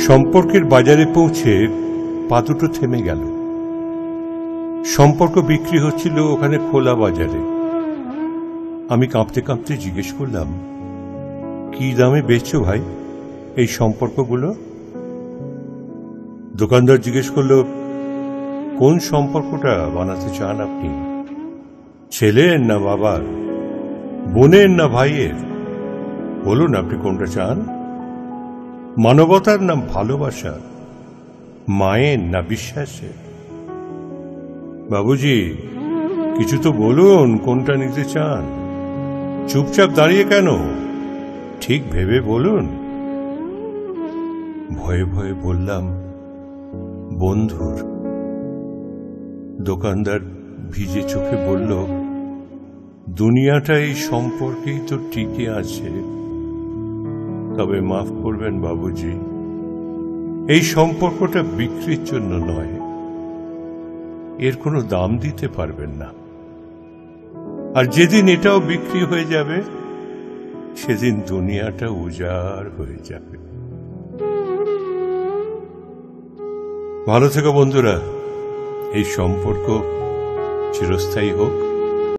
সম্পর্কের বাজারে পৌঁছে পা দুটো থেমে গেল। সম্পর্ক বিক্রি হচ্ছিল ওখানে খোলা বাজারে। আমি কাঁপতে কাঁপতে জিজ্ঞেস করলাম, কি দামে বেচছো ভাই এই সম্পর্কগুলো? দোকানদার জিজ্ঞেস করল, কোন সম্পর্কটা বানাতে চান আপনি? ছেলের না বাবার, বোনের না ভাইয়ের? বলুন আপনি কোনটা চান? মানবতার না ভালোবাসা, মায়ের না বিশ্বাসের? বাবুজি, কিছু তো বলুন, কোনটা নিতে চান? চুপচাপ দাঁড়িয়ে কেন? ঠিক ভেবে বলুন। ভয়ে ভয়ে বললাম, বন্ধুর। দোকানদার ভিজে চোখে বলল, দুনিয়াটা এই সম্পর্কেই তো টিকে আছে। তবে মাফ করবেন বাবুজি, এই সম্পর্কটা বিক্রির জন্য নয়। এর কোনো দাম দিতে পারবেন না। আর যেদিন এটাও বিক্রি হয়ে যাবে, সেদিন দুনিয়াটা উজাড় হয়ে যাবে। ভালো থেকো বন্ধুরা। এই সম্পর্ক চিরস্থায়ী হোক।